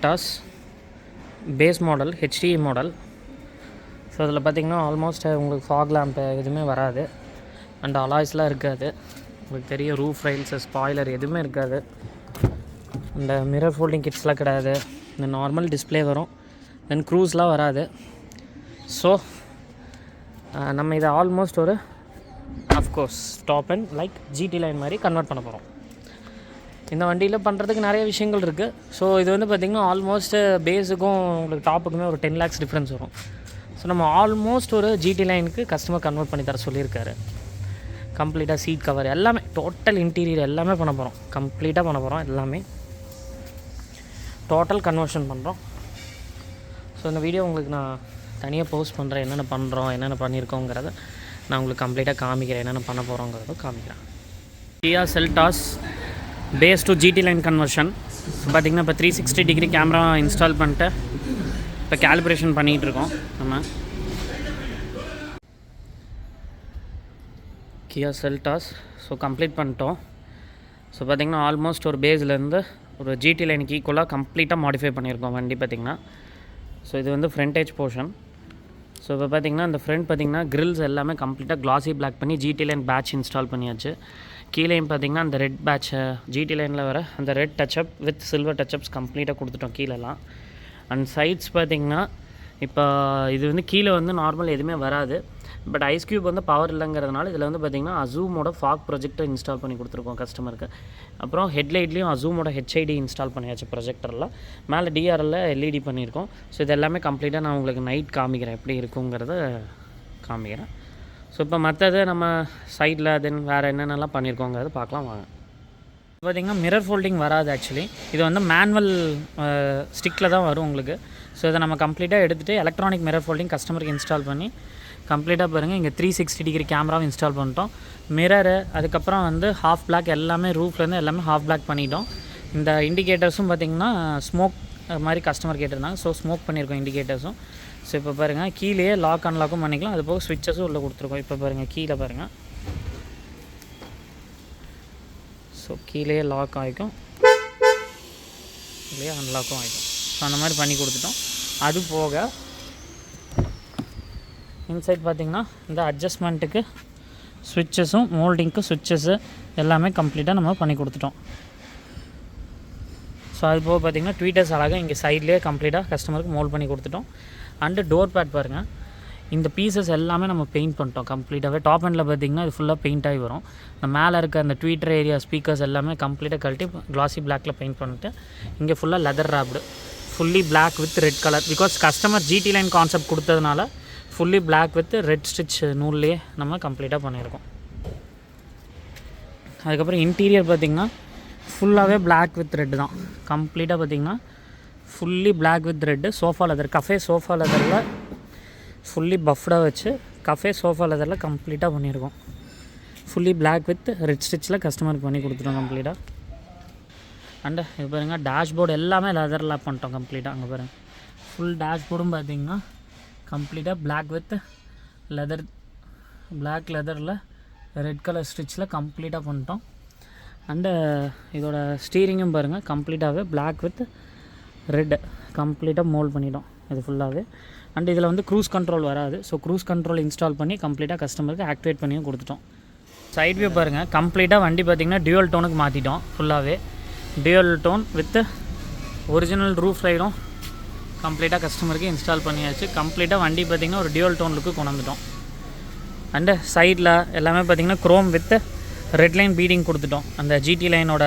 Seltos base model HTE model. So அதில் பார்த்திங்கன்னா almost உங்களுக்கு ஃபாக் லேம்ப் எதுவுமே வராது, அண்ட் அலாய்ஸ்லாம் இருக்காது. உங்களுக்கு தெரியும் ரூஃப் ரைல்ஸ் ஸ்பாய்லர் எதுவுமே இருக்காது. இந்த மிரர் ஃபோல்டிங் கிட்ஸ்லாம் கிடையாது. இந்த நார்மல் டிஸ்பிளே வரும், தென் க்ரூஸ்லாம் வராது. ஸோ நம்ம இதை ஆல்மோஸ்ட் ஒரு of course top and like GD line மாதிரி கன்வெர்ட் பண்ண போகிறோம். இந்த வண்டியில் பண்ணுறதுக்கு நிறைய விஷயங்கள் இருக்குது. ஸோ இது வந்து பார்த்திங்கன்னா ஆல்மோஸ்ட்டு பேஸுக்கும் உங்களுக்கு டாப்புக்குமே ஒரு 10 lakhs டிஃப்ரென்ஸ் வரும். ஸோ நம்ம ஆல்மோஸ்ட் ஒரு ஜிடி லைனுக்கு கஸ்டமர் கன்வெர்ட் பண்ணி தர சொல்லியிருக்காரு. கம்ப்ளீட்டாக சீட் கவர் எல்லாமே, டோட்டல் இன்டீரியர் எல்லாமே பண்ண போகிறோம், கம்ப்ளீட்டாக பண்ண போகிறோம். எல்லாமே டோட்டல் கன்வர்ஷன் பண்ணுறோம். ஸோ இந்த வீடியோ உங்களுக்கு நான் தனியாக போஸ்ட் பண்ணுறேன், என்னென்ன பண்ணுறோம் என்னென்ன பண்ணியிருக்கோங்கிறத நான் உங்களுக்கு கம்ப்ளீட்டாக காமிக்கிறேன், என்னென்ன பண்ண போகிறோங்கிறத காமிக்கிறேன். Kia Seltos base to GT line conversion. பார்த்திங்கன்னா இப்போ 360 degree கேமரா இன்ஸ்டால் பண்ணிட்டு இப்போ கேலிப்ரேஷன் பண்ணிகிட்ருக்கோம் நம்ம. Kia Seltos ஸோ கம்ப்ளீட் பண்ணிட்டோம். ஸோ பார்த்திங்கன்னா ஆல்மோஸ்ட் ஒரு பேஸ்லேருந்து ஒரு ஜிடி லைனுக்கு ஈக்குவலாக கம்ப்ளீட்டாக மாடிஃபை பண்ணியிருக்கோம் வண்டி பார்த்திங்கன்னா. ஸோ இது வந்து ஃப்ரண்டேஜ் போர்ஷன். ஸோ இப்போ பார்த்திங்கன்னா இந்த ஃப்ரண்ட் பார்த்திங்கன்னா கிரில்ஸ் எல்லாமே கம்ப்ளீட்டாக கிளாசி பிளாக் பண்ணி ஜிடி லைன் பேட்ச் இன்ஸ்டால் பண்ணியாச்சு. கீழேயும் பார்த்திங்கன்னா அந்த ரெட் பேட்ச் ஜிடி லைனில் வர அந்த ரெட் டச்சப் வித் சில்வர் டச்சப்ஸ் கம்ப்ளீட்டாக கொடுத்துட்டோம் கீழெல்லாம். அண்ட் சைட்ஸ் பார்த்திங்கன்னா இப்போ இது வந்து கீழே வந்து நார்மல் எதுவுமே வராது, பட் ஐஸ் க்யூப் வந்து பவர் இல்லைங்கிறதுனால இதில் வந்து பார்த்திங்கன்னா அசூமோட ஃபாக் ப்ரொஜெக்டர் இன்ஸ்டால் பண்ணி கொடுத்துருக்கோம் கஸ்டமருக்கு. அப்புறம் ஹெட்லைட்லேயும் அசூமோட ஹெச்ஐடி இன்ஸ்டால் பண்ணியாச்சு ப்ரொஜெக்டரில். மேலே டிஆரில் எல்இடி பண்ணியிருக்கோம். ஸோ இது எல்லாமே கம்ப்ளீட்டாக நான் உங்களுக்கு நைட் காமிக்கிறேன் எப்படி இருக்குங்கிறத காமிக்கிறேன். ஸோ இப்போ மற்றது நம்ம சைடில் தென் வேறு என்னென்னலாம் பண்ணியிருக்கோங்கிறத பார்க்கலாம் வாங்க. பார்த்திங்கன்னா மிரர் ஃபோல்டிங் வராது ஆக்சுவலி. இது வந்து மேனுவல் ஸ்டிக்கில் தான் வரும் உங்களுக்கு. ஸோ இதை நம்ம கம்ப்ளீட்டாக எடுத்துகிட்டு எலக்ட்ரானிக் மிரர் ஃபோல்டிங் கஸ்டமருக்கு இன்ஸ்டால் பண்ணி கம்ப்ளீட்டாக பாருங்கள். இங்கே 360 degree கேமராவும் இன்ஸ்டால் பண்ணிட்டோம். மிரரு அதுக்கப்புறம் வந்து ஹாஃப் பிளாக் எல்லாமே ரூஃப்லேருந்து எல்லாமே ஹாஃப் பிளாக் பண்ணிட்டோம். இந்த இண்டிகேட்டர்ஸும் பார்த்திங்கன்னா ஸ்மோக் மாதிரி கஸ்டமர் கேட்டிருந்தாங்க. ஸோ ஸ்மோக் பண்ணியிருக்கோம் இண்டிகேட்டர்ஸும். ஸோ இப்போ பாருங்கள் கீழே லாக் அன்லாக்கும் பண்ணிக்கலாம், அது போக ஸ்விட்சஸும் உள்ளே கொடுத்துருக்கோம். இப்போ பாருங்கள் கீழே பாருங்கள், ஸோ கீழே லாக் ஆகிக்கும், இல்லையா அன்லாக்கும் ஆகிக்கும். ஸோ அந்த மாதிரி பண்ணி கொடுத்துட்டோம். அது போக இன்சைட் பார்த்திங்கன்னா இந்த அட்ஜஸ்ட்மெண்ட்டுக்கு ஸ்விட்சஸும் மோல்டிங்க்கு ஸ்விட்சஸ்ஸு எல்லாமே கம்ப்ளீட்டாக நம்ம பண்ணி கொடுத்துட்டோம். ஸோ அது போக பார்த்திங்கன்னா ட்வீட்டர்ஸ் அழகாக இங்கே சைட்லேயே கம்ப்ளீட்டாக கஸ்டமருக்கு மோல்ட் பண்ணி கொடுத்துட்டோம். அண்டு டோர் பேட் பாருங்கள், இந்த பீசஸ் எல்லாமே நம்ம பெயிண்ட் பண்ணிட்டோம் கம்ப்ளீட்டாகவே. டாப் எண்டில் பார்த்திங்கன்னா இது ஃபுல்லாக பெயிண்ட் ஆகி வரும். இந்த மேலே இருக்க அந்த ட்வீட்டர் ஏரியா ஸ்பீக்கர்ஸ் எல்லாமே கம்ப்ளீட்டாக கழட்டி கிளாசி பிளாக்கில் பெயிண்ட் பண்ணிட்டு இங்கே ஃபுல்லாக leather wrapped fully black with red colour. Because customer GT line concept கொடுத்ததுனால fully black with red stitch நூல்லையே நம்ம கம்ப்ளீட்டாக பண்ணியிருக்கோம். அதுக்கப்புறம் இன்டீரியர் பார்த்திங்கன்னா ஃபுல்லாகவே பிளாக் வித் ரெட் தான் கம்ப்ளீட்டாக. பார்த்திங்கன்னா fully black with red. Sofa leather cafe sofa லெதரில் ஃபுல்லி பஃப்டாக வச்சு கஃபே சோஃபா லெதரில் கம்ப்ளீட்டாக பண்ணியிருக்கோம். ஃபுல்லி பிளாக் வித் ரெட் ஸ்டிச்சில் கஸ்டமருக்கு பண்ணி கொடுத்துட்டோம் கம்ப்ளீட்டாக. அண்டு இது பாருங்கள் டேஷ்போர்டு எல்லாமே லெதரில் பண்ணிட்டோம் கம்ப்ளீட்டாக. அங்கே பாருங்கள் ஃபுல் டேஷ்போர்டும் பார்த்திங்கன்னா கம்ப்ளீட்டாக பிளாக் வித் லெதர், பிளாக் லெதரில் ரெட் கலர் ஸ்டிச்சில் கம்ப்ளீட்டாக பண்ணிட்டோம். அண்டு இதோட ஸ்டீரிங்கும் பாருங்கள் கம்ப்ளீட்டாகவே பிளாக் வித் ரெட் கம்ப்ளீட்டாக மோல்ட் பண்ணிட்டோம் இது ஃபுல்லாகவே. அண்ட் இதில் வந்து க்ரூஸ் கண்ட்ரோல் வராது. ஸோ க்ரூஸ் கண்ட்ரோல் இன்ஸ்டால் பண்ணி கம்ப்ளீட்டாக கஸ்டமருக்கு ஆக்டிவேட் பண்ணியும் கொடுத்துட்டோம். சைட் வியூ பாருங்கள் கம்ப்ளீட்டாக வண்டி பார்த்திங்கன்னா டியூவல் டோனுக்கு மாற்றிட்டோம். ஃபுல்லாகவே dual tone with original roof ரைடும் கம்ப்ளீட்டாக கஸ்டமருக்கு இன்ஸ்டால் பண்ணியாச்சு. கம்ப்ளீட்டாக வண்டி பார்த்திங்கன்னா ஒரு டியூவல் டோனுக்கு கொண்டு வந்துட்டோம். அண்டு சைடில் எல்லாமே பார்த்திங்கன்னா Chrome with red line feeding கொடுத்துட்டோம். அந்த ஜிடி லைனோட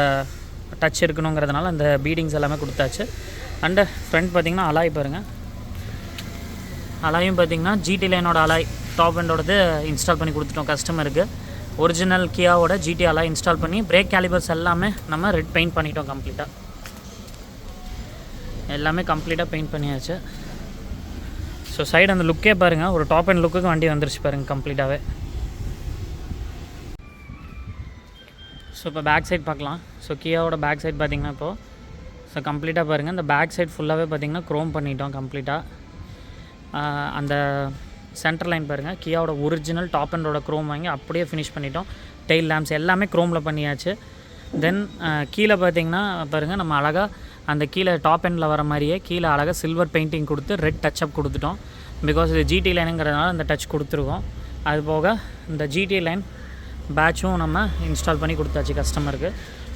டச் இருக்கணுங்கிறதுனால அந்த பீடிங்ஸ் எல்லாமே கொடுத்தாச்சு. அண்டு ஃப்ரண்ட் பார்த்திங்கன்னா அலாய் பாருங்கள், அலாயும் பார்த்திங்கன்னா ஜிடி லைனோட அலாய் டாப் எண்டோடது இன்ஸ்டால் பண்ணி கொடுத்துட்டோம் கஸ்டமருக்கு. ஒரிஜினல் கியாவோட ஜிடி அலாய் இன்ஸ்டால் பண்ணி பிரேக் கேலிபர்ஸ் எல்லாமே நம்ம ரெட் பெயிண்ட் பண்ணிட்டோம் கம்ப்ளீட்டாக. எல்லாமே கம்ப்ளீட்டாக பெயிண்ட் பண்ணியாச்சு. ஸோ சைடு அந்த லுக்கே பாருங்கள், ஒரு டாப் அண்ட் லுக்குக்கு வண்டி வந்துருச்சு பாருங்கள் கம்ப்ளீட்டாகவே. ஸோ இப்போ பேக் சைட் பார்க்கலாம். ஸோ கியாவோட பேக் சைட் பார்த்திங்கன்னா இப்போது ஸோ கம்ப்ளீட்டாக பாருங்கள் இந்த பேக் சைட் ஃபுல்லாகவே பார்த்திங்கன்னா க்ரோம் பண்ணிட்டோம் கம்ப்ளீட்டாக. அந்த சென்டர் லைன் பாருங்கள் கியாவோட ஒரிஜினல் டாப் அண்டோட க்ரோம் வாங்கி அப்படியே ஃபினிஷ் பண்ணிட்டோம். டெயில் லேம்ப்ஸ் எல்லாமே க்ரோமில் பண்ணியாச்சு. தென் கீழே பார்த்திங்கன்னா பாருங்கள் நம்ம அழகாக அந்த கீழே டாப் எண்டில் வர மாதிரியே கீழே அழகாக சில்வர் பெயிண்டிங் கொடுத்து ரெட் டச்சப் கொடுத்துட்டோம். பிகாஸ் இது ஜிடி லைனுங்கிறதுனால அந்த டச் கொடுத்துருக்கோம். அது போக இந்த ஜிடி லைன் பேட்சும் நம்ம இன்ஸ்டால் பண்ணி கொடுத்தாச்சு கஸ்டமருக்கு.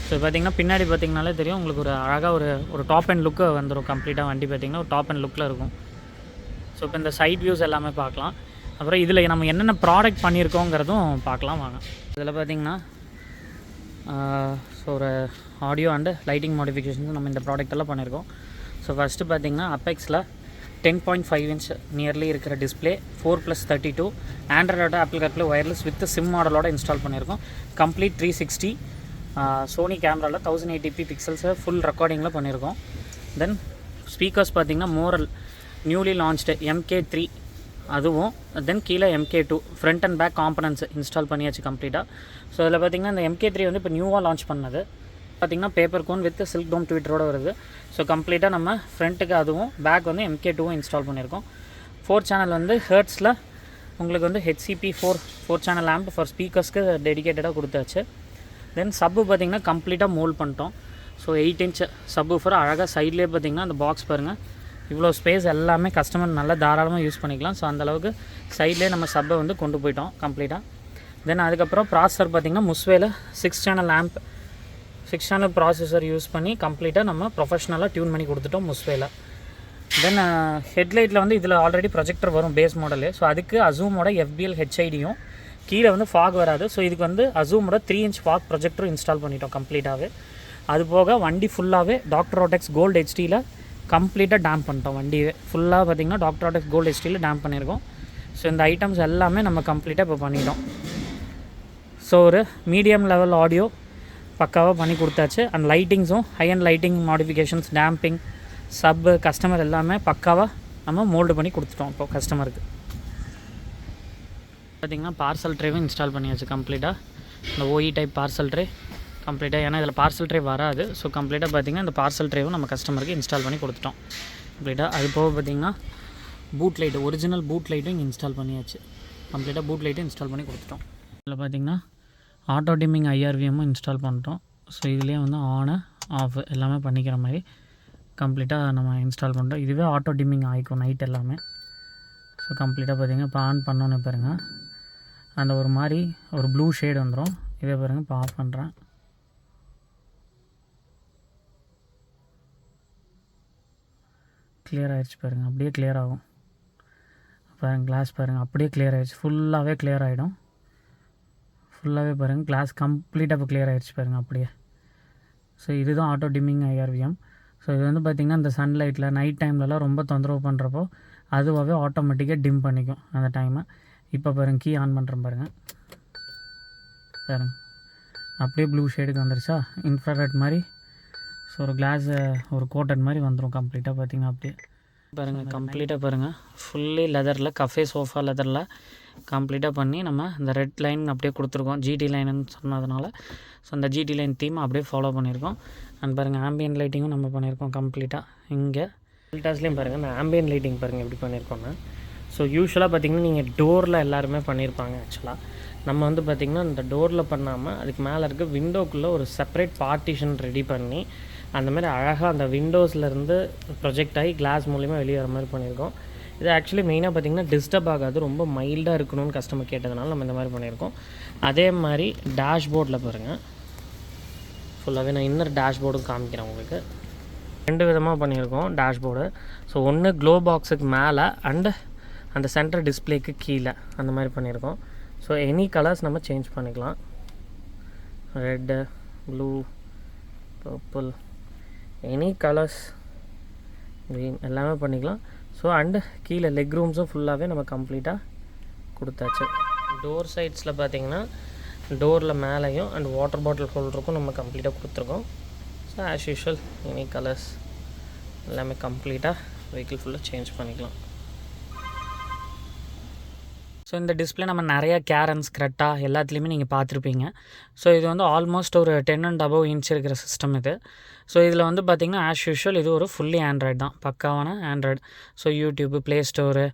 ஸோ பார்த்திங்கன்னா பின்னாடி பார்த்திங்கனாலே தெரியும் உங்களுக்கு ஒரு அழகாக ஒரு டாப் அண்ட் லுக்கு வந்துடும். கம்ப்ளீட்டாக வண்டி பார்த்திங்கன்னா ஒரு டாப் அண்ட் லுக்கில் இருக்கும். ஸோ இப்போ இந்த சைட் வியூஸ் எல்லாமே பார்க்கலாம். அப்புறம் இதில் நம்ம என்னென்ன ப்ராடக்ட் பண்ணியிருக்கோங்கிறதும் பார்க்கலாம் வாங்க. இதில் பார்த்திங்கன்னா ஸோ ஒரு ஆடியோ அண்டு லைட்டிங் மாடிஃபிகேஷன்ஸ் நம்ம இந்த ப்ராடக்டெல்லாம் பண்ணியிருக்கோம். ஸோ ஃபஸ்ட்டு பார்த்திங்கன்னா அப்பெக்ஸில் 10.5 inch நியர்லி இருக்கிற டிஸ்பிளே 4+32 ஆண்ட்ராய்டோட Apple CarPlay wireless with SIM மாடலோட இன்ஸ்டால் பண்ணியிருக்கோம். கம்ப்ளீட் 360 சோனி கேமராவில் 1080p பிக்சல்ஸை ஃபுல் ரெக்கார்டிங்கில் பண்ணியிருக்கோம். தென் ஸ்பீக்கர்ஸ் பார்த்திங்கன்னா மோரல் நியூலி லான்ச்டு MK3 அதுவும், தென் கீழே MK2 front and back components install பண்ணியாச்சு கம்ப்ளீட்டாக. ஸோ அதில் பார்த்திங்கன்னா இந்த MK3 வந்து இப்போ நியூவாக லான்ச் பண்ணது பார்த்திங்கன்னா பேப்பர் கோன் வித் சில்க் டோம் ட்விட்டரோடு வருது. ஸோ கம்ப்ளீட்டாக நம்ம ஃப்ரண்ட்டுக்கு அதுவும் பேக் வந்து MK2வும் இன்ஸ்டால் பண்ணியிருக்கோம். 4 சேனல் வந்து ஹெர்ட்ஸில் உங்களுக்கு வந்து HCP 4 சேனல் ஆம்ப் ஃபார் ஸ்பீக்கர்ஸ்க்கு டெடிக்கேட்டடாக கொடுத்தாச்சு. தென் சப்பு பார்த்திங்கன்னா கம்ப்ளீட்டாக மோல்ட் பண்ணிட்டோம். ஸோ 8 inch சப்வூஃபர் அழகாக சைட்லேயே பார்த்திங்கன்னா அந்த பாக்ஸ் பாருங்கள், இவ்வளோ ஸ்பேஸ் எல்லாமே கஸ்டமர் நல்லா தாராளமாக யூஸ் பண்ணிக்கலாம். ஸோ அந்தளவுக்கு சைட்லேயே நம்ம சப்பை வந்து கொண்டு போயிட்டோம் கம்ப்ளீட்டாக. தென் அதுக்கப்புறம் ப்ராசஸர் பார்த்திங்கன்னா முஸ்வேல 6 channel amp 6 channel processor use பண்ணி கம்ப்ளீட்டாக நம்ம ப்ரொஃபஷ்னலாக டியூன் பண்ணி கொடுத்துட்டோம் முஸ்வேல. தென் ஹெட்லைட்டில் வந்து இதில் ஆல்ரெடி ப்ரொஜெக்டர் வரும் பேஸ் மாடலு. ஸோ அதுக்கு அசூமோட FBL HIDயும் கீழே வந்து ஃபாக் வராது. ஸோ இதுக்கு வந்து அசூமோட 3 inch ஃபாக் ப்ரொஜெக்டரும் இன்ஸ்டால் பண்ணிட்டோம் கம்ப்ளீட்டாகவே. அது போக வண்டி ஃபுல்லாகவே Dr.Artex கோல்டு HDயில் கம்ப்ளீட்டாக டேம்ப் பண்ணிட்டோம். வண்டியே ஃபுல்லாக பார்த்திங்கன்னா Dr.Artex கோல்டு HDயில் டேம்ப் பண்ணியிருக்கோம். ஸோ இந்த ஐட்டம்ஸ் எல்லாமே நம்ம கம்ப்ளீட்டாக இப்போ பண்ணிட்டோம். ஸோ ஒரு மீடியம் லெவல் ஆடியோ பக்காவாக பண்ணி கொடுத்தாச்சு. அண்ட் லைட்டிங்ஸும் high and lighting modifications damping sub customer எல்லாமே பக்காவாக நம்ம மோல்டு பண்ணி கொடுத்துட்டோம் இப்போ கஸ்டமருக்கு. பார்த்திங்கன்னா பார்சல் ட்ரேவும் இன்ஸ்டால் பண்ணியாச்சு கம்ப்ளீட்டாக. இந்த OE டைப் பார்சல் ட்ரே கம்ப்ளீட்டாக, ஏன்னா இதில் பார்சல் ட்ரே வராது. ஸோ கம்ப்ளீட்டாக பார்த்திங்கன்னா இந்த பார்சல் ட்ரேவும் நம்ம கஸ்டமருக்கு இன்ஸ்டால் பண்ணி கொடுத்துட்டோம் கம்ப்ளீட்டாக. அது போக பார்த்திங்கன்னா பூட் லைட்டு ஒரிஜினல் பூட் லைட்டும் இங்கே இன்ஸ்டால் பண்ணியாச்சு கம்ப்ளீட்டாக. பூட் லைட்டும் இன்ஸ்டால் பண்ணி கொடுத்துட்டோம். இதில் பார்த்திங்கன்னா ஆட்டோ டிம்மிங் IRVMமும் இன்ஸ்டால் பண்ணிட்டோம். ஸோ இதுலேயே வந்து ஆனு ஆஃப் எல்லாமே பண்ணிக்கிற மாதிரி கம்ப்ளீட்டாக நம்ம இன்ஸ்டால் பண்ணுறோம். இதுவே ஆட்டோ டிம்மிங் ஆகிக்கும் நைட் எல்லாமே. ஸோ கம்ப்ளீட்டாக பார்த்திங்கன்னா இப்போ ஆன் பண்ணோன்னு பாருங்கள், அந்த ஒரு மாதிரி ஒரு ப்ளூ ஷேடு வந்துடும். இதே பாருங்கள் இப்போ ஆஃப் பண்ணுறேன். கிளியர் ஆகிடுச்சு பாருங்கள், அப்படியே கிளியர் ஆகும் பாருங்கள். கிளாஸ் பாருங்கள் அப்படியே கிளியர் ஆகிடுச்சு, ஃபுல்லாகவே கிளியர் ஆகிடும். ஃபுல்லாகவே பாருங்கள் கிளாஸ் கம்ப்ளீட்டாக இப்போ கிளியர் ஆகிடுச்சு பாருங்கள் அப்படியே. ஸோ இதுதான் ஆட்டோ டிம்மிங் IRVM. ஸோ இது வந்து பார்த்திங்கன்னா இந்த சன்லைட்டில் நைட் டைம்லலாம் ரொம்ப தொந்தரவு பண்ணுறப்போ அதுவாகவே ஆட்டோமேட்டிக்காக டிம் பண்ணிக்கும் அந்த டைமை. இப்போ பாருங்கள் கீ ஆன் பண்ணுறேன் பாருங்கள் அப்படியே ப்ளூ ஷேடுக்கு வந்துருச்சா, இன்ஃப்ராரெட் மாதிரி. ஸோ ஒரு கிளாஸ் ஒரு கோட்டன் மாதிரி வந்துடும் கம்ப்ளீட்டாக பார்த்திங்கன்னா அப்படியே பாருங்கள். கம்ப்ளீட்டாக பாருங்கள் ஃபுல்லி லெதரில் கஃபே சோஃபா லெதரில் கம்ப்ளீட்டாக பண்ணி நம்ம இந்த ரெட் லைன் அப்படியே கொடுத்துருக்கோம். GT லைனுன்னு சொன்னதுனால ஸோ அந்த GT லைன் தீம் அப்படியே ஃபாலோ பண்ணியிருக்கோம். அண்ட் பாருங்கள் ஆம்பியன் லைட்டிங்கும் நம்ம பண்ணியிருக்கோம் கம்ப்ளீட்டாக. இங்கே ஃபில்டர்ஸ்லேயும் பாருங்கள் இந்த ஆம்பியன் லைட்டிங் பாருங்கள் எப்படி பண்ணியிருக்கோன்னு. ஸோ யூஸ்வலாக பார்த்திங்கன்னா நீங்கள் டோரில் எல்லாருமே பண்ணியிருப்பாங்க. ஆக்சுவலாக நம்ம வந்து பார்த்திங்கன்னா இந்த டோரில் பண்ணாமல் அதுக்கு மேலே இருக்க விண்டோக்குள்ளே ஒரு செப்பரேட் பார்ட்டிஷன் ரெடி பண்ணி அந்த மாதிரி அழகாக அந்த விண்டோஸ்லேருந்து ப்ரொஜெக்ட் ஆகி கிளாஸ் மூலிமா வெளியே வர மாதிரி பண்ணியிருக்கோம். இது ஆக்சுவலி மெயினாக பார்த்திங்கன்னா டிஸ்டர்ப் ஆகாது, ரொம்ப மைல்டாக இருக்கணும்னு கஸ்டமர் கேட்டதுனால நம்ம இந்த மாதிரி பண்ணியிருக்கோம். அதே மாதிரி டேஷ்போர்டில் பாருங்கள் ஃபுல்லாகவே நான் இன்னர் டேஷ்போர்டும் காமிக்கிறேன் உங்களுக்கு. 2 விதமாக பண்ணியிருக்கோம் டேஷ்போர்டு. ஸோ ஒன்று க்ளோ பாக்ஸுக்கு மேலே அண்டு அந்த சென்டர் டிஸ்பிளேக்கு கீழே அந்த மாதிரி பண்ணியிருக்கோம். ஸோ எனி கலர்ஸ் நம்ம சேஞ்ச் பண்ணிக்கலாம், red blue purple any colours green எல்லாமே பண்ணிக்கலாம். ஸோ அண்டு கீழே லெக் ரூம்ஸும் ஃபுல்லாகவே நம்ம கம்ப்ளீட்டாக கொடுத்தாச்சு. டோர் சைட்ஸில் பார்த்திங்கன்னா டோரில் மேலேயும் அண்ட் வாட்டர் பாட்டில் ஹோல்டருக்கும் நம்ம கம்ப்ளீட்டாக கொடுத்துருக்கோம். So as usual any colours எல்லாமே கம்ப்ளீட்டாக வெஹிக்கிள் ஃபுல்லாக சேஞ்ச் பண்ணிக்கலாம். ஸோ இந்த டிஸ்பிளே நம்ம நிறையா கேரன்ஸ் கிரெட்டா எல்லாத்துலேயுமே நீங்கள் பார்த்துருப்பீங்க. ஸோ இது வந்து ஆல்மோஸ்ட் ஒரு 10 and above inch இருக்கிற சிஸ்டம் இது. ஸோ இதில் வந்து பார்த்திங்கன்னா ஆஸ் யூஷுவல் இது ஒரு ஃபுல்லி ஆண்ட்ராய்டு தான், பக்காவான Android. So YouTube, play store,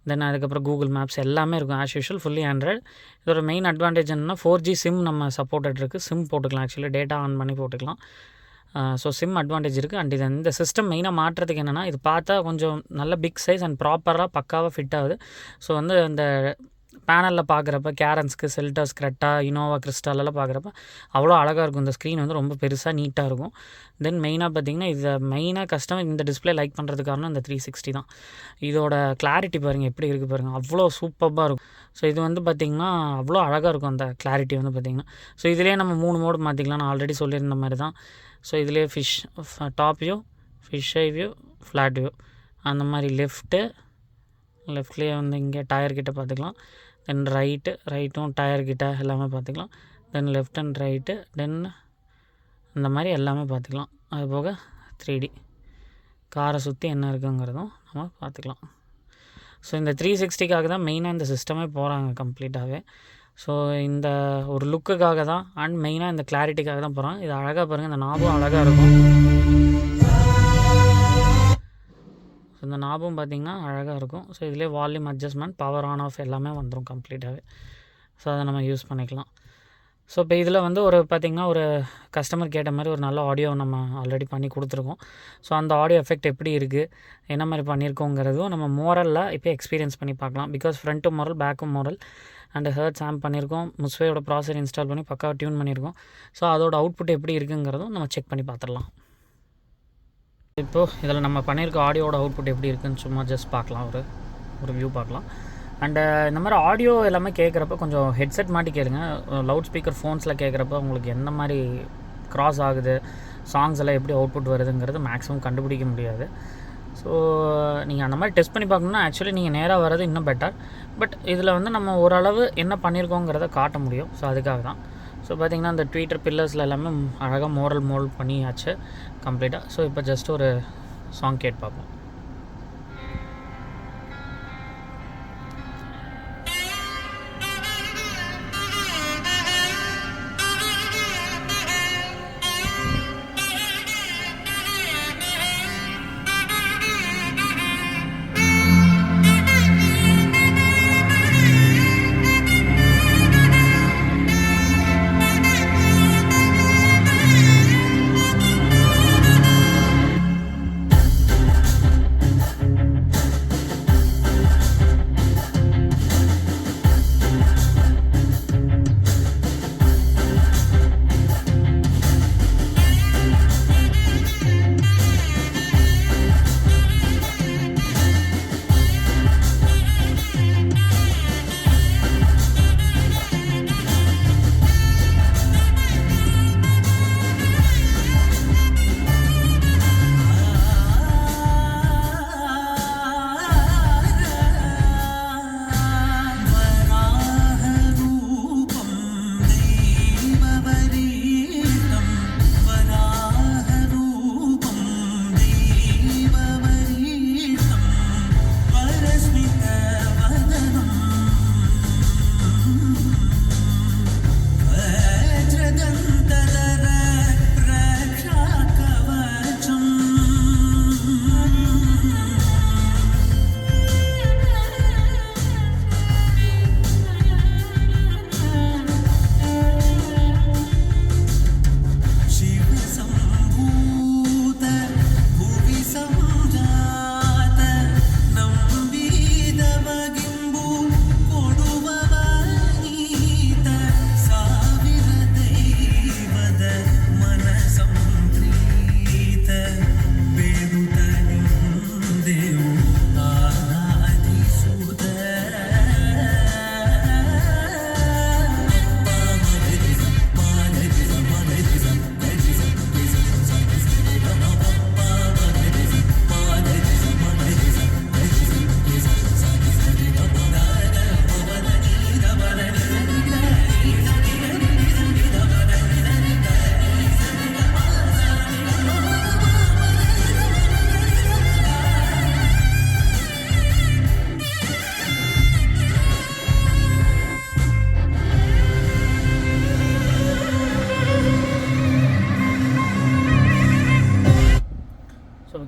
then அதுக்கப்புறம் கூகுள் மேப்ஸ் எல்லாமே இருக்கும் ஆஸ் யூஷுவல் ஃபுல்லி ஆண்ட்ராய்டு. இதோட மெயின் அட்வான்டேஜ் என்னென்னா 4G சிம் நம்ம சப்போர்ட்டட் இருக்குது. சிம் போட்டுக்கலாம், ஆக்சுவலி டேட்டா ஆன் பண்ணி போட்டுக்கலாம். ஸோ சிம் அட்வான்டேஜ் இருக்குது. அண்ட் இது இந்த சிஸ்டம் மெயினாக மாற்றுறதுக்கு என்னென்னா, இது பார்த்தா கொஞ்சம் நல்ல பிக் சைஸ் அண்ட் ப்ராப்பராக பக்காவாக ஃபிட் ஆகுது. ஸோ வந்து இந்த பேனலில் பார்க்குறப்ப கேரன்ஸ்க்கு, செல்டாஸ், கிரெட்டா, இனோவா, கிறிஸ்டாலெல்லாம் பார்க்குறப்ப அவ்வளோ அழகாக இருக்கும். இந்த ஸ்க்ரீன் வந்து ரொம்ப பெருசாக நீட்டாக இருக்கும். தென் மெயினாக பார்த்திங்கன்னா, இதை மெயினாக கஸ்டமர் இந்த டிஸ்பிளே லைக் பண்ணுறதுக்கு காரணம் இந்த 360 தான். இதோட கிளாரிட்டி பாருங்கள் எப்படி இருக்குது பாருங்கள், அவ்வளோ சூப்பராக இருக்கும். ஸோ இது வந்து பார்த்திங்கன்னா அவ்வளோ அழகாக இருக்கும் அந்த கிளாரிட்டி வந்து பார்த்திங்கன்னா. ஸோ இதிலே நம்ம 3 மோடு மாற்றிக்கலாம். நான் ஆல்ரெடி சொல்லியிருந்த மாதிரி தான். ஸோ இதிலே டாப் வியூ, ஃபிஷ் ஐ வியூ, ஃப்ளாட் வியூ அந்த மாதிரி. லெஃப்ட்லேயே வந்து இங்கே டயர்கிட்ட பார்த்துக்கலாம். தென் ரைட்டும் டயர்கிட்ட எல்லாமே பார்த்துக்கலாம். தென் லெஃப்ட் அண்ட் ரைட்டு, தென் இந்த மாதிரி எல்லாமே பார்த்துக்கலாம். அது போக 3D காரை சுற்றி என்ன இருக்குங்கிறதும் நம்ம பார்த்துக்கலாம். ஸோ இந்த 360க்காக தான் மெயினாக இந்த சிஸ்டமே போகிறாங்க கம்ப்ளீட்டாகவே. ஸோ இந்த ஒரு லுக்குக்காக தான் அண்ட் மெயினாக இந்த கிளாரிட்டிக்காக தான் போகிறாங்க. இது அழகாக பாருங்கள், இந்த நாபும் அழகாக இருக்கும். ஸோ இந்த நாபும் பார்த்திங்கன்னா அழகாக இருக்கும். ஸோ இதிலே volume adjustment, power on off எல்லாமே வந்துடும் கம்ப்ளீட்டாகவே. ஸோ அதை நம்ம யூஸ் பண்ணிக்கலாம். ஸோ இப்போ இதில் வந்து பார்த்திங்கன்னா ஒரு கஸ்டமர் கேட்ட மாதிரி ஒரு நல்ல ஆடியோ நம்ம ஆல்ரெடி பண்ணி கொடுத்துருக்கோம். ஸோ அந்த ஆடியோ எஃபெக்ட் எப்படி இருக்குது, என்ன மாதிரி பண்ணியிருக்கோங்கிறதும் நம்ம மோரலில் இப்போ எக்ஸ்பீரியன்ஸ் பண்ணி பார்க்கலாம். பிகாஸ் ஃப்ரண்ட்டும் மோரல், பேக்கும் மோரல் அண்ட் ஹெர்ட்ஸ் ஆம்ப் பண்ணியிருக்கோம். முஸ்வேயோட ப்ராசர் இன்ஸ்டால் பண்ணி பக்காவாக டியூன் பண்ணியிருக்கோம். ஸோ அதோட அவுட்புட் எப்படி இருக்குங்கிறதும் நம்ம செக் பண்ணி பார்த்துடலாம். இப்போது இதில் நம்ம பண்ணியிருக்க ஆடியோட அவுட்புட் எப்படி இருக்குதுன்னு சும்மா ஜஸ்ட் பார்க்கலாம், ஒரு வியூ பார்க்கலாம். அண்டு இந்த மாதிரி ஆடியோ எல்லாமே கேட்குறப்ப கொஞ்சம் ஹெட்செட் மாட்டி கேளுங்க. லவுட் ஸ்பீக்கர் ஃபோன்ஸில் கேட்குறப்ப உங்களுக்கு எந்த மாதிரி க்ராஸ் ஆகுது, சாங்ஸ் எல்லாம் எப்படி அவுட்புட் வருதுங்கிறது மேக்ஸிமம் கண்டுபிடிக்க முடியாது. ஸோ நீங்கள் அந்த மாதிரி டெஸ்ட் பண்ணி பார்க்கணுன்னா ஆக்சுவலி நீங்கள் நேராக வர்றது இன்னும் பெட்டர். பட் இதில் வந்து நம்ம ஓரளவு என்ன பண்ணியிருக்கோங்கிறத காட்ட முடியும். ஸோ அதுக்காக தான். ஸோ பார்த்திங்கன்னா இந்த ட்வீட்டர் பில்லர்ஸில் எல்லாமே அழகாக மோல்ட் பண்ணியாச்சு கம்ப்ளீட்டாக. ஸோ இப்போ ஜஸ்ட் ஒரு சாங் கேட்டு பார்ப்போம்.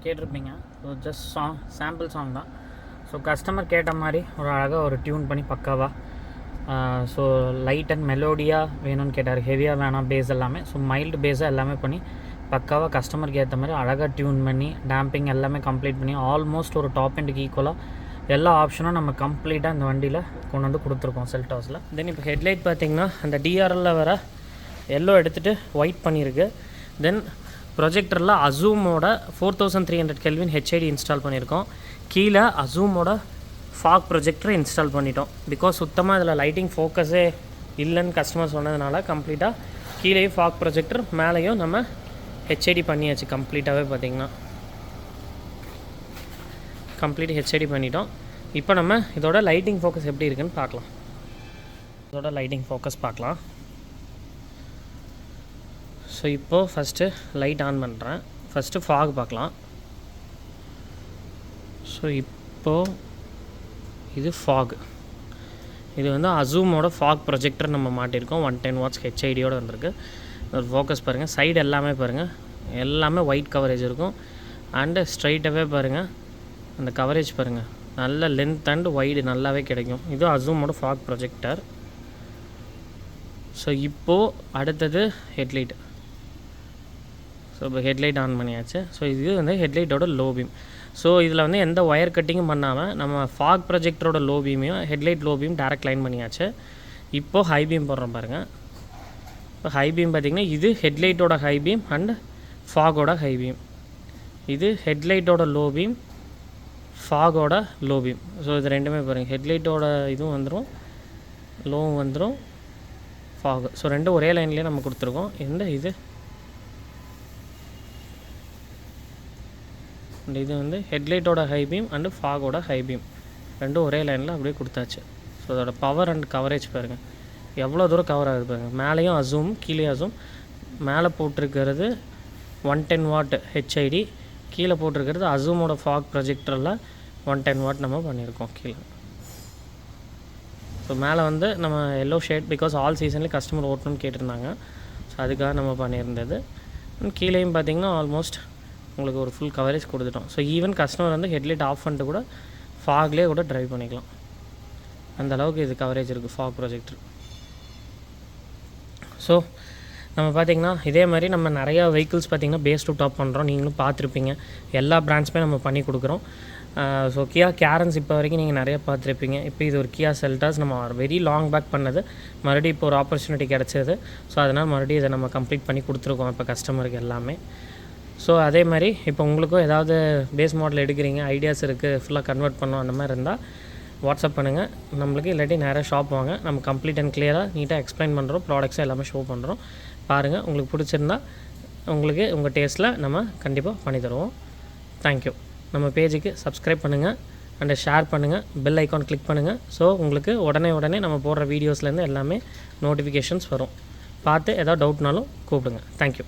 கேட்டிருப்பீங்க. ஸோ ஜஸ்ட் சாம்பிள் சாங் தான். ஸோ கஸ்டமர் கேட்ட மாதிரி ஒரு அழகாக ஒரு டியூன் பண்ணி பக்காவாக ஸோ லைட் அண்ட் மெலோடியாக வேணும்னு கேட்டார். ஹெவியாக வேணாம் பேஸ் எல்லாமே. ஸோ மைல்டு பேஸாக எல்லாமே பண்ணி பக்காவாக கஸ்டமருக்கு ஏற்ற மாதிரி அழகாக டியூன் பண்ணி டேம்பிங் எல்லாமே கம்ப்ளீட் பண்ணி ஆல்மோஸ்ட் ஒரு டாப் எண்டுக்கு ஈக்குவலாக எல்லா ஆப்ஷனும் நம்ம கம்ப்ளீட்டாக இந்த வண்டியில் கொண்டு வந்து கொடுத்துருக்கோம் செல்டாஸில். தென் இப்போ ஹெட்லைட் பார்த்திங்கன்னா அந்த டிஆர்எல்லில் வர எல்லோ எடுத்துகிட்டு ஒயிட் பண்ணியிருக்கு. தென் ப்ரொஜெக்டரில் அசூமோட 4300 கெல்வின் ஹெச்ஐடி இன்ஸ்டால் பண்ணியிருக்கோம். கீழே அசூமோட ஃபாக் ப்ரொஜெக்டரை இன்ஸ்டால் பண்ணிட்டோம். பிகாஸ் சுத்தமாக இதில் லைட்டிங் ஃபோக்கஸே இல்லைன்னு கஸ்டமர் சொன்னதுனால கம்ப்ளீட்டாக கீழேயும் ஃபாக் ப்ரொஜெக்டர் மேலேயும் நம்ம ஹெச்ஐடி பண்ணியாச்சு. கம்ப்ளீட்டாகவே பார்த்திங்கன்னா கம்ப்ளீட் ஹெச்ஐடி பண்ணிட்டோம். இப்போ நம்ம இதோட லைட்டிங் ஃபோக்கஸ் எப்படி இருக்குன்னு பார்க்கலாம். இதோட லைட்டிங் ஃபோக்கஸ் பார்க்கலாம். ஸோ இப்போது ஃபஸ்ட்டு லைட் ஆன் பண்ணுறேன். ஃபஸ்ட்டு ஃபாக் பார்க்கலாம். ஸோ இப்போது இது ஃபாக். இது வந்து அசூமோட ஃபாக் ப்ரொஜெக்டர் நம்ம மாட்டியிருக்கோம். 110 வாட்ஸ் ஹெச்ஐடியோடு வந்திருக்கு. ஒரு ஃபோக்கஸ் பாருங்கள். சைடு எல்லாமே பாருங்கள், எல்லாமே ஒயிட் கவரேஜ் இருக்கும். அண்டு ஸ்ட்ரைட்டாகவே பாருங்கள், அந்த கவரேஜ் பாருங்கள், நல்ல லென்த் அண்ட் வைடு நல்லாவே கிடைக்கும். இது அசூமோட ஃபாக் ப்ரொஜெக்டர். ஸோ இப்போது அடுத்தது ஹெட்லைட். ஸோ இப்போ ஹெட்லைட் ஆன் பண்ணியாச்சு. ஸோ இது வந்து ஹெட்லைட்டோட லோ பீம். ஸோ இதில் வந்து எந்த ஒயர் கட்டிங்கும் பண்ணாமல் நம்ம ஃபாக் ப்ரொஜெக்டரோட லோ பீமையும் headlight low beam direct line பண்ணியாச்சு. இப்போது ஹை பீம் போடுறோம் பாருங்கள். இப்போ ஹை பீம் பார்த்திங்கன்னா இது ஹெட்லைட்டோட ஹை பீம் அண்ட் ஃபாகோட ஹை பீம். இது ஹெட்லைட்டோட லோ பீம், ஃபாகோட லோ பீம். ஸோ இது ரெண்டுமே பாருங்கள், ஹெட்லைட்டோட இதுவும் வந்துடும், லோவும் வந்துடும், ஃபாகு. ஸோ ரெண்டும் ஒரே லைன்லேயே நம்ம கொடுத்துருக்கோம். இது இது வந்து ஹெட்லைட்டோட ஹை பீம் அண்டு ஃபாகோட ஹை பீம் ரெண்டும் ஒரே லைனில் அப்படியே கொடுத்தாச்சு. ஸோ அதோட பவர் அண்ட் கவரேஜ் பாருங்கள், எவ்வளோ தூரம் கவர் ஆகுது பாருங்கள். மேலேயும் அசூம், கீழே அசூம். மேலே போட்டிருக்கிறது 110 வாட் ஹெச்ஐடி, கீழே போட்டிருக்கிறது அசூமோட ஃபாக் ப்ரொஜெக்டரில் 110 வாட் நம்ம பண்ணியிருக்கோம் கீழே. ஸோ மேலே வந்து நம்ம எல்லோ ஷேட் பிகாஸ் ஆல் சீசன்லேயும் கஸ்டமர் ஓட்டணும்னு கேட்டிருந்தாங்க. ஸோ அதுக்காக நம்ம பண்ணியிருந்தது. கீழேயும் பார்த்திங்கன்னா ஆல்மோஸ்ட் உங்களுக்கு ஒரு ஃபுல் கவரேஜ் கொடுத்துட்டோம். ஸோ ஈவன் கஸ்டமர் வந்து ஹெட்லைட் ஆஃப் பண்ணிட்டு கூட ஃபாக்லேயே கூட ட்ரைவ் பண்ணிக்கலாம். அந்தளவுக்கு இது கவரேஜ் இருக்குது ஃபாக் ப்ரொஜெக்டர். ஸோ நம்ம பார்த்திங்கன்னா இதே மாதிரி நம்ம நிறையா வெஹிக்கிள்ஸ் பார்த்திங்கன்னா பேஸ் டு டாப் பண்ணுறோம். நீங்களும் பார்த்துருப்பீங்க, எல்லா பிராண்ட்ஸுமே நம்ம பண்ணி கொடுக்குறோம். ஸோ கியா கேரன்ஸ் இப்போ வரைக்கும் நீங்கள் நிறையா பார்த்துருப்பீங்க. இப்போ இது ஒரு கியா செல்டாஸ் நம்ம வெரி லாங் பேக் பண்ணது, மறுபடியும் இப்போ ஒரு ஆப்பர்ச்சுனிட்டி கிடச்சிது. ஸோ அதனால் மறுபடியும் இதை நம்ம கம்ப்ளீட் பண்ணி கொடுத்துருக்கோம் இப்போ கஸ்டமருக்கு எல்லாமே. ஸோ அதே மாதிரி இப்போ உங்களுக்கும் ஏதாவது பேஸ் மாடல் எடுக்கிறீங்க, ஐடியாஸ் இருக்குது, ஃபுல்லாக கன்வெர்ட் பண்ணோம் அந்த மாதிரி இருந்தால் வாட்ஸ்அப் பண்ணுங்கள் நம்மளுக்கு. இல்லாட்டி நேராக ஷாப் வாங்க, நம்ம கம்ப்ளீட் அண்ட் கிளியராக நீட்டாக எக்ஸ்பிளைன் பண்ணுறோம், ப்ராடக்ட்ஸும் எல்லாமே ஷோ பண்ணுறோம். பாருங்கள், உங்களுக்கு பிடிச்சிருந்தா உங்களுக்கு உங்கள் டேஸ்ட்டில் நம்ம கண்டிப்பாக பண்ணி தருவோம். தேங்க்யூ. நம்ம பேஜுக்கு சப்ஸ்கிரைப் பண்ணுங்கள் அண்ட் ஷேர் பண்ணுங்கள், பெல் ஐக்கான் கிளிக் பண்ணுங்கள். ஸோ உங்களுக்கு உடனே நம்ம போடுற வீடியோஸ்லேருந்து எல்லாமே நோட்டிஃபிகேஷன்ஸ் வரும். பார்த்து ஏதாவது டவுட்னாலும் கூப்பிடுங்க. தேங்க்யூ.